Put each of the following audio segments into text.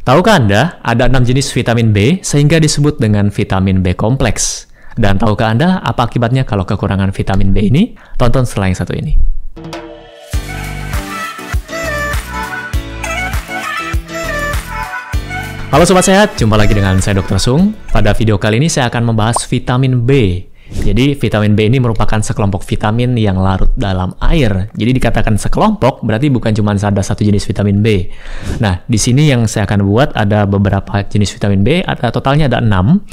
Tahukah Anda, ada 6 jenis vitamin B sehingga disebut dengan vitamin B kompleks. Dan tahukah Anda apa akibatnya kalau kekurangan vitamin B ini? Tonton setelah yang satu ini. Halo Sobat Sehat, jumpa lagi dengan saya Dr. Sung. Pada video kali ini saya akan membahas vitamin B. Jadi vitamin B ini merupakan sekelompok vitamin yang larut dalam air. Jadi dikatakan sekelompok berarti bukan cuma ada satu jenis vitamin B. Nah, di sini yang saya akan buat ada beberapa jenis vitamin B, totalnya ada 6.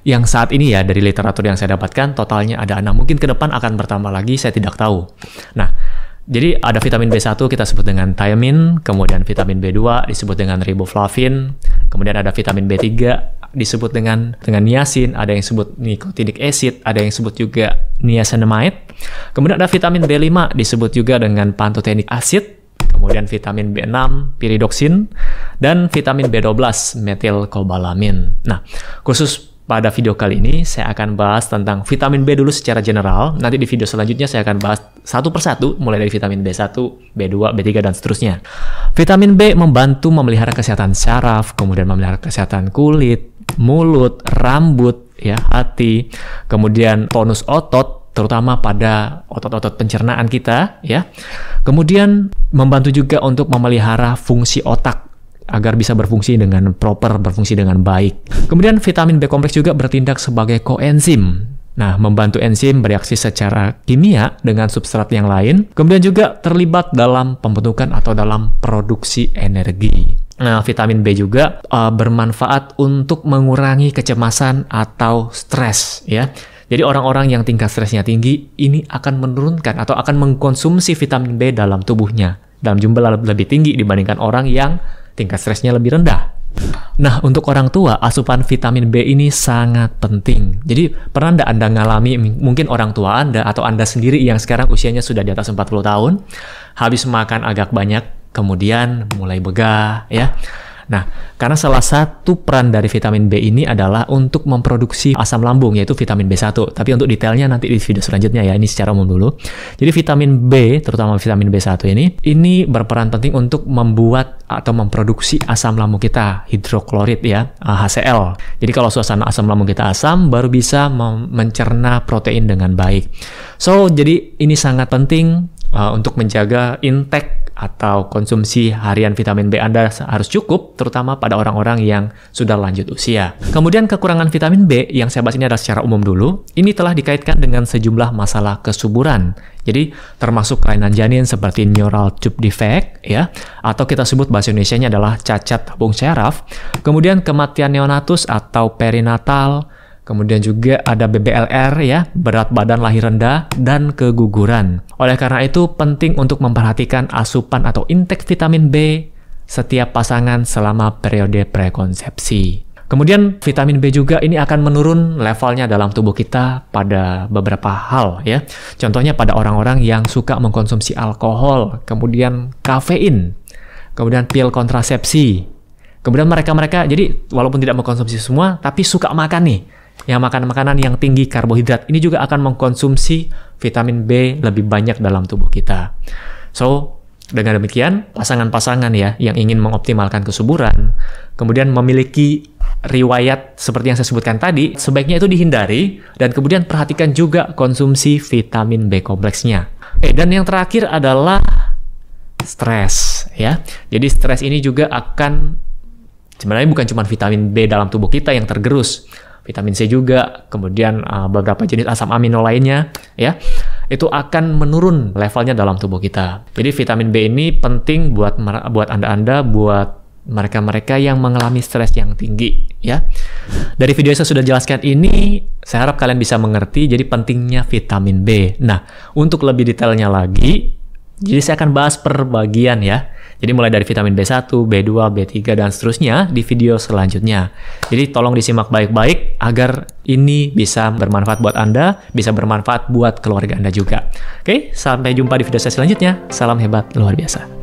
Yang saat ini ya dari literatur yang saya dapatkan totalnya ada 6. Mungkin ke depan akan bertambah lagi, saya tidak tahu. Nah, jadi ada vitamin B1 kita sebut dengan thiamine, kemudian vitamin B2 disebut dengan riboflavin, kemudian ada vitamin B3 disebut dengan niacin, ada yang disebut nicotinic acid, ada yang disebut juga niacinamide. Kemudian ada vitamin B5 disebut juga dengan pantothenic acid, kemudian vitamin B6 pyridoxine, dan vitamin B12 methylcobalamin. Nah, khusus pada video kali ini, saya akan bahas tentang vitamin B dulu secara general. Nanti di video selanjutnya saya akan bahas satu persatu, mulai dari vitamin B1, B2, B3, dan seterusnya. Vitamin B membantu memelihara kesehatan syaraf, kemudian memelihara kesehatan kulit, mulut, rambut, ya, hati, kemudian tonus otot, terutama pada otot-otot pencernaan kita, ya. Kemudian membantu juga untuk memelihara fungsi otak, agar bisa berfungsi dengan proper, berfungsi dengan baik. Kemudian vitamin B kompleks juga bertindak sebagai koenzim. Nah, membantu enzim bereaksi secara kimia dengan substrat yang lain. Kemudian juga terlibat dalam pembentukan atau dalam produksi energi. Nah, vitamin B juga bermanfaat untuk mengurangi kecemasan atau stres, ya. Jadi orang-orang yang tingkat stresnya tinggi, ini akan menurunkan atau akan mengkonsumsi vitamin B dalam tubuhnya dalam jumlah lebih tinggi dibandingkan orang yang tingkat stresnya lebih rendah. Nah, untuk orang tua, asupan vitamin B ini sangat penting. Jadi, pernah Anda ngalami, mungkin orang tua Anda atau Anda sendiri yang sekarang usianya sudah di atas 40 tahun, habis makan agak banyak, kemudian mulai begah, ya. Nah, karena salah satu peran dari vitamin B ini adalah untuk memproduksi asam lambung, yaitu vitamin B1. Tapi untuk detailnya nanti di video selanjutnya ya, ini secara umum dulu. Jadi vitamin B, terutama vitamin B1 ini berperan penting untuk membuat atau memproduksi asam lambung kita, hidroklorid ya, HCl. Jadi kalau suasana asam lambung kita asam, baru bisa mencerna protein dengan baik. So, jadi ini sangat penting untuk menjaga intake atau konsumsi harian vitamin B Anda harus cukup, terutama pada orang-orang yang sudah lanjut usia. Kemudian kekurangan vitamin B yang saya bahas ini adalah secara umum dulu. Ini telah dikaitkan dengan sejumlah masalah kesuburan. Jadi termasuk kelainan janin seperti neural tube defect, ya, atau kita sebut bahasa Indonesianya adalah cacat tabung syaraf. Kemudian kematian neonatus atau perinatal. Kemudian juga ada BBLR ya, berat badan lahir rendah, dan keguguran. Oleh karena itu, penting untuk memperhatikan asupan atau intake vitamin B setiap pasangan selama periode prakonsepsi. Kemudian vitamin B juga ini akan menurun levelnya dalam tubuh kita pada beberapa hal ya. Contohnya pada orang-orang yang suka mengkonsumsi alkohol, kemudian kafein, kemudian pil kontrasepsi. Kemudian mereka-mereka jadi walaupun tidak mengkonsumsi semua, tapi suka makan nih. Yang makan makanan yang tinggi karbohidrat ini juga akan mengkonsumsi vitamin B lebih banyak dalam tubuh kita. So, dengan demikian, pasangan-pasangan ya yang ingin mengoptimalkan kesuburan, kemudian memiliki riwayat seperti yang saya sebutkan tadi, sebaiknya itu dihindari dan kemudian perhatikan juga konsumsi vitamin B kompleksnya. Dan yang terakhir adalah stres ya. Jadi stres ini juga akan sebenarnya bukan cuma vitamin B dalam tubuh kita yang tergerus. Vitamin C juga, kemudian beberapa jenis asam amino lainnya, ya, itu akan menurun levelnya dalam tubuh kita. Jadi vitamin B ini penting buat Anda, buat mereka-mereka yang mengalami stres yang tinggi, ya. Dari video yang saya sudah jelaskan ini, saya harap kalian bisa mengerti, jadi pentingnya vitamin B. Nah, untuk lebih detailnya lagi, jadi saya akan bahas per bagian ya. Jadi mulai dari vitamin B1, B2, B3, dan seterusnya di video selanjutnya. Jadi tolong disimak baik-baik agar ini bisa bermanfaat buat Anda, bisa bermanfaat buat keluarga Anda juga. Oke, sampai jumpa di video saya selanjutnya. Salam hebat luar biasa.